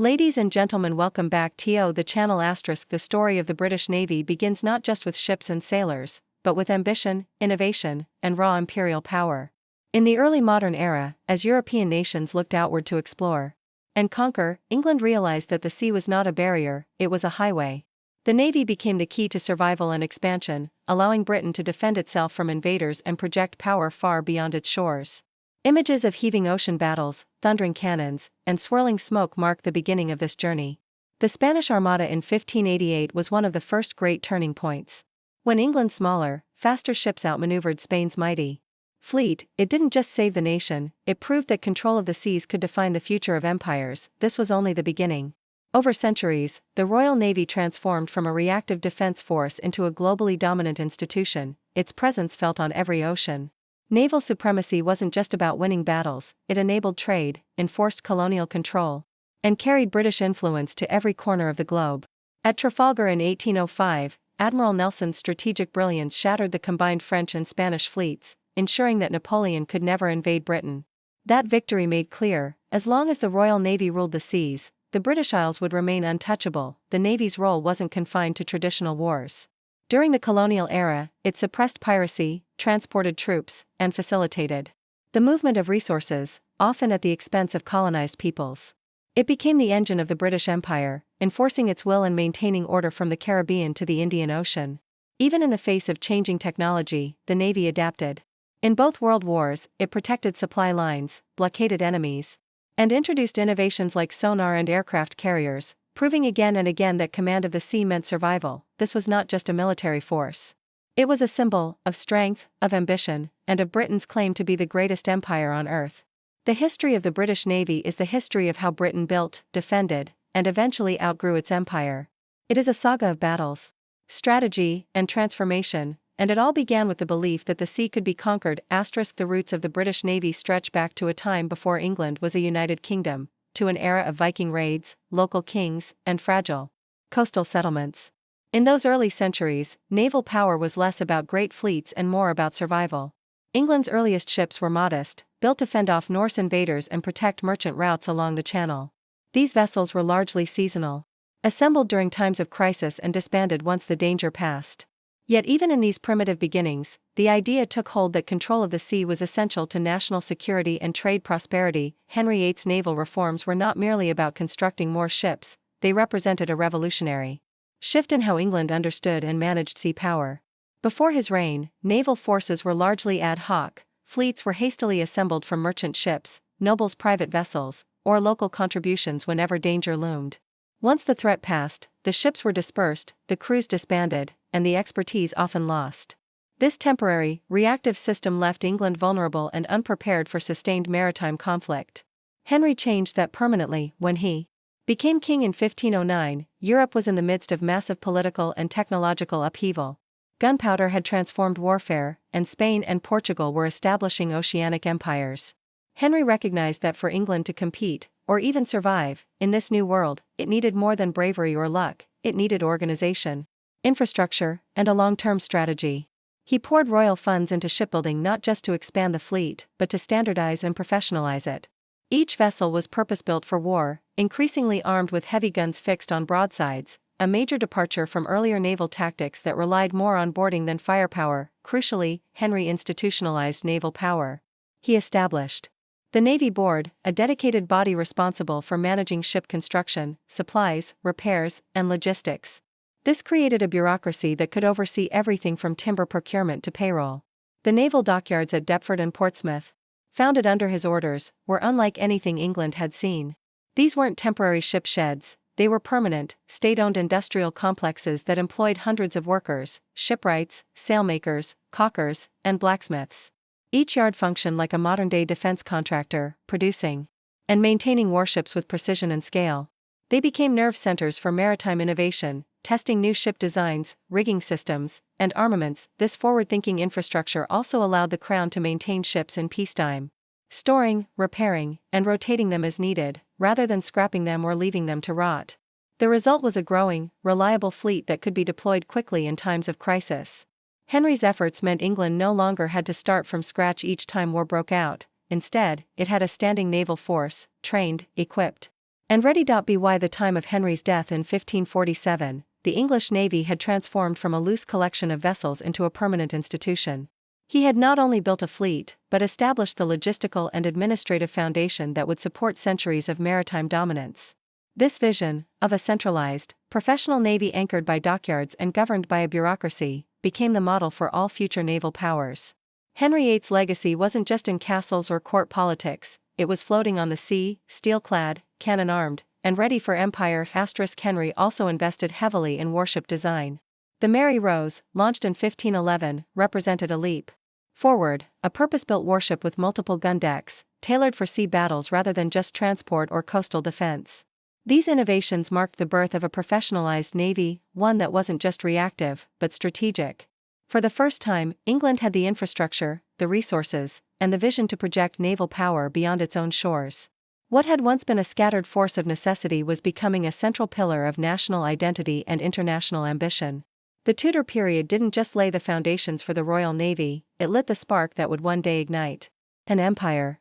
Ladies and gentlemen, welcome back to the channel. The story of the British Navy begins not just with ships and sailors, but with ambition, innovation, and raw imperial power. In the early modern era, as European nations looked outward to explore and conquer, England realized that the sea was not a barrier, it was a highway. The Navy became the key to survival and expansion, allowing Britain to defend itself from invaders and project power far beyond its shores. Images of heaving ocean battles, thundering cannons, and swirling smoke mark the beginning of this journey. The Spanish Armada in 1588 was one of the first great turning points. When England's smaller, faster ships outmaneuvered Spain's mighty fleet, it didn't just save the nation, it proved that control of the seas could define the future of empires. This was only the beginning. Over centuries, the Royal Navy transformed from a reactive defense force into a globally dominant institution, its presence felt on every ocean. Naval supremacy wasn't just about winning battles, it enabled trade, enforced colonial control, and carried British influence to every corner of the globe. At Trafalgar in 1805, Admiral Nelson's strategic brilliance shattered the combined French and Spanish fleets, ensuring that Napoleon could never invade Britain. That victory made clear, as long as the Royal Navy ruled the seas, the British Isles would remain untouchable. The Navy's role wasn't confined to traditional wars. During the colonial era, it suppressed piracy, transported troops, and facilitated the movement of resources, often at the expense of colonized peoples. It became the engine of the British Empire, enforcing its will and maintaining order from the Caribbean to the Indian Ocean. Even in the face of changing technology, the Navy adapted. In both world wars, it protected supply lines, blockaded enemies, and introduced innovations like sonar and aircraft carriers, proving again and again that command of the sea meant survival. This was not just a military force. It was a symbol of strength, of ambition, and of Britain's claim to be the greatest empire on earth. The history of the British Navy is the history of how Britain built, defended, and eventually outgrew its empire. It is a saga of battles, strategy, and transformation, and it all began with the belief that the sea could be conquered. The roots of the British Navy stretch back to a time before England was a united kingdom, to an era of Viking raids, local kings, and fragile coastal settlements. In those early centuries, naval power was less about great fleets and more about survival. England's earliest ships were modest, built to fend off Norse invaders and protect merchant routes along the Channel. These vessels were largely seasonal, assembled during times of crisis and disbanded once the danger passed. Yet even in these primitive beginnings, the idea took hold that control of the sea was essential to national security and trade prosperity. Henry VIII's naval reforms were not merely about constructing more ships, they represented a revolutionary shift in how England understood and managed sea power. Before his reign, naval forces were largely ad hoc, fleets were hastily assembled from merchant ships, nobles' private vessels, or local contributions whenever danger loomed. Once the threat passed, the ships were dispersed, the crews disbanded, and the expertise often lost. This temporary, reactive system left England vulnerable and unprepared for sustained maritime conflict. Henry changed that permanently. When he became king in 1509, Europe was in the midst of massive political and technological upheaval. Gunpowder had transformed warfare, and Spain and Portugal were establishing oceanic empires. Henry recognized that for England to compete, or even survive, in this new world, it needed more than bravery or luck, it needed organization, infrastructure, and a long-term strategy. He poured royal funds into shipbuilding not just to expand the fleet, but to standardize and professionalize it. Each vessel was purpose-built for war, increasingly armed with heavy guns fixed on broadsides, a major departure from earlier naval tactics that relied more on boarding than firepower. Crucially, Henry institutionalized naval power. He established the Navy Board, a dedicated body responsible for managing ship construction, supplies, repairs, and logistics. This created a bureaucracy that could oversee everything from timber procurement to payroll. The naval dockyards at Deptford and Portsmouth, founded under his orders, were unlike anything England had seen. These weren't temporary ship sheds, they were permanent, state-owned industrial complexes that employed hundreds of workers, shipwrights, sailmakers, caulkers, and blacksmiths. Each yard functioned like a modern-day defense contractor, producing and maintaining warships with precision and scale. They became nerve centers for maritime innovation, testing new ship designs, rigging systems, and armaments. This forward-thinking infrastructure also allowed the Crown to maintain ships in peacetime, storing, repairing, and rotating them as needed, rather than scrapping them or leaving them to rot. The result was a growing, reliable fleet that could be deployed quickly in times of crisis. Henry's efforts meant England no longer had to start from scratch each time war broke out. Instead, it had a standing naval force, trained, equipped, And ready.by the time of Henry's death in 1547, the English navy had transformed from a loose collection of vessels into a permanent institution. He had not only built a fleet, but established the logistical and administrative foundation that would support centuries of maritime dominance. This vision, of a centralized, professional navy anchored by dockyards and governed by a bureaucracy, became the model for all future naval powers. Henry VIII's legacy wasn't just in castles or court politics, it was floating on the sea, steel-clad, cannon-armed, and ready for empire. Henry also invested heavily in warship design. The Mary Rose, launched in 1511, represented a leap forward, a purpose-built warship with multiple gun decks, tailored for sea battles rather than just transport or coastal defense. These innovations marked the birth of a professionalized navy, one that wasn't just reactive, but strategic. For the first time, England had the infrastructure, the resources, and the vision to project naval power beyond its own shores. What had once been a scattered force of necessity was becoming a central pillar of national identity and international ambition. The Tudor period didn't just lay the foundations for the Royal Navy, it lit the spark that would one day ignite an empire.